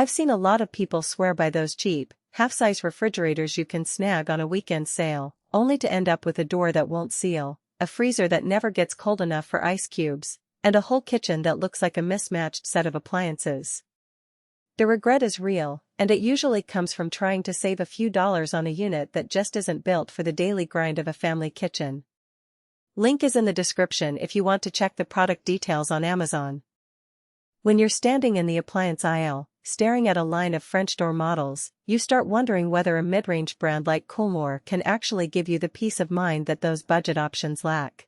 I've seen a lot of people swear by those cheap, half-size refrigerators you can snag on a weekend sale, only to end up with a door that won't seal, a freezer that never gets cold enough for ice cubes, and a whole kitchen that looks like a mismatched set of appliances. The regret is real, and it usually comes from trying to save a few dollars on a unit that just isn't built for the daily grind of a family kitchen. Link is in the description if you want to check the product details on Amazon. When you're standing in the appliance aisle, staring at a line of French door models, you start wondering whether a mid-range brand like KoolMore can actually give you the peace of mind that those budget options lack.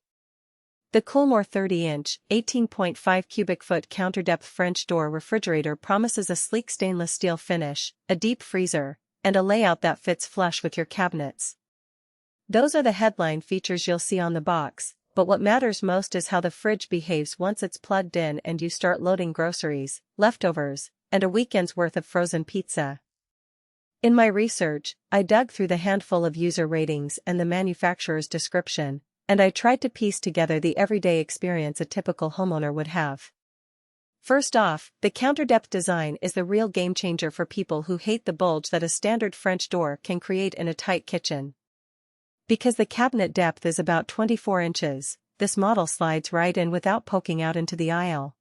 The KoolMore 30-inch, 18.5 cubic foot counter-depth French door refrigerator promises a sleek stainless steel finish, a deep freezer, and a layout that fits flush with your cabinets. Those are the headline features you'll see on the box, but what matters most is how the fridge behaves once it's plugged in and you start loading groceries, leftovers, and a weekend's worth of frozen pizza. In my research, I dug through the handful of user ratings and the manufacturer's description, and I tried to piece together the everyday experience a typical homeowner would have. First off, the counter-depth design is the real game-changer for people who hate the bulge that a standard French door can create in a tight kitchen. Because the cabinet depth is about 24 inches, this model slides right in without poking out into the aisle.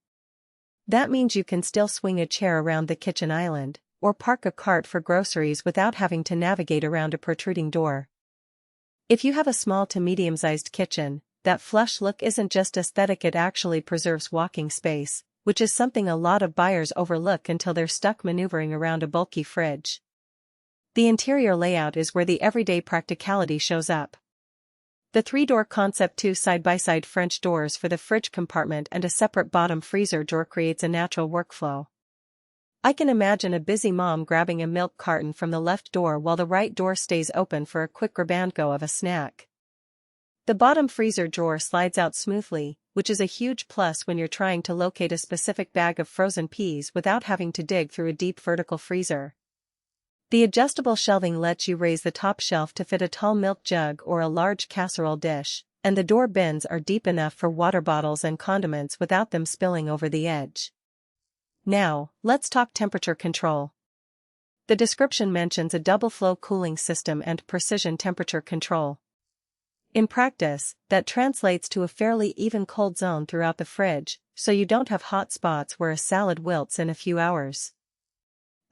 That means you can still swing a chair around the kitchen island, or park a cart for groceries without having to navigate around a protruding door. If you have a small to medium-sized kitchen, that flush look isn't just aesthetic, it actually preserves walking space, which is something a lot of buyers overlook until they're stuck maneuvering around a bulky fridge. The interior layout is where the everyday practicality shows up. The 3-door concept, 2 side-by-side French doors for the fridge compartment and a separate bottom freezer drawer creates a natural workflow. I can imagine a busy mom grabbing a milk carton from the left door while the right door stays open for a quick grab-and-go of a snack. The bottom freezer drawer slides out smoothly, which is a huge plus when you're trying to locate a specific bag of frozen peas without having to dig through a deep vertical freezer. The adjustable shelving lets you raise the top shelf to fit a tall milk jug or a large casserole dish, and the door bins are deep enough for water bottles and condiments without them spilling over the edge. Now, let's talk temperature control. The description mentions a double-flow cooling system and precision temperature control. In practice, that translates to a fairly even cold zone throughout the fridge, so you don't have hot spots where a salad wilts in a few hours.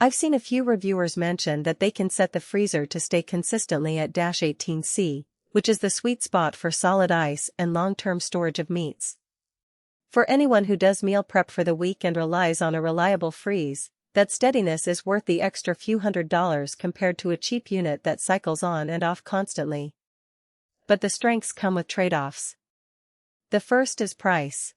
I've seen a few reviewers mention that they can set the freezer to stay consistently at -18°C, which is the sweet spot for solid ice and long-term storage of meats. For anyone who does meal prep for the week and relies on a reliable freeze, that steadiness is worth the extra few $100s compared to a cheap unit that cycles on and off constantly. But the strengths come with trade-offs. The first is price.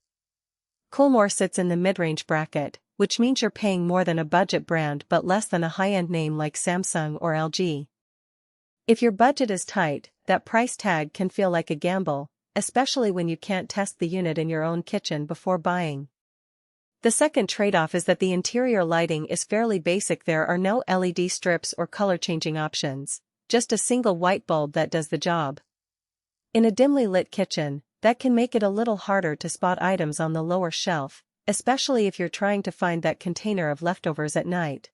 KoolMore sits in the mid-range bracket, which means you're paying more than a budget brand but less than a high-end name like Samsung or LG. If your budget is tight, that price tag can feel like a gamble, especially when you can't test the unit in your own kitchen before buying. The second trade-off is that the interior lighting is fairly basic. There are no LED strips or color-changing options, just a single white bulb that does the job. In a dimly lit kitchen, that can make it a little harder to spot items on the lower shelf, especially if you're trying to find that container of leftovers at night.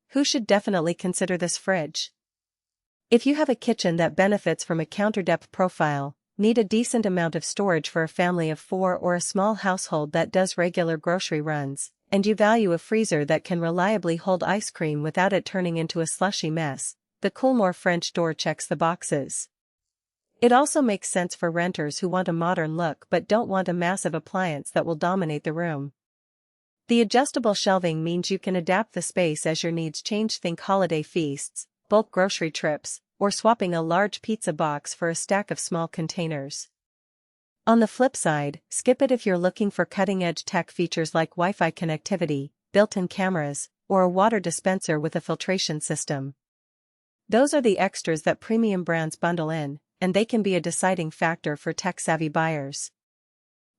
Who should definitely consider this fridge? If you have a kitchen that benefits from a counter-depth profile, need a decent amount of storage for a family of 4 or a small household that does regular grocery runs, and you value a freezer that can reliably hold ice cream without it turning into a slushy mess, the KoolMore French door checks the boxes. It also makes sense for renters who want a modern look but don't want a massive appliance that will dominate the room. The adjustable shelving means you can adapt the space as your needs change. Think holiday feasts, bulk grocery trips, or swapping a large pizza box for a stack of small containers. On the flip side, skip it if you're looking for cutting-edge tech features like Wi-Fi connectivity, built-in cameras, or a water dispenser with a filtration system. Those are the extras that premium brands bundle in, and they can be a deciding factor for tech-savvy buyers.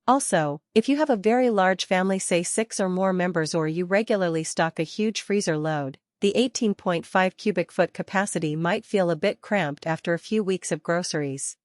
Also, if you have a very large family, say 6 or more members, or you regularly stock a huge freezer load, the 18.5 cubic foot capacity might feel a bit cramped after a few weeks of groceries.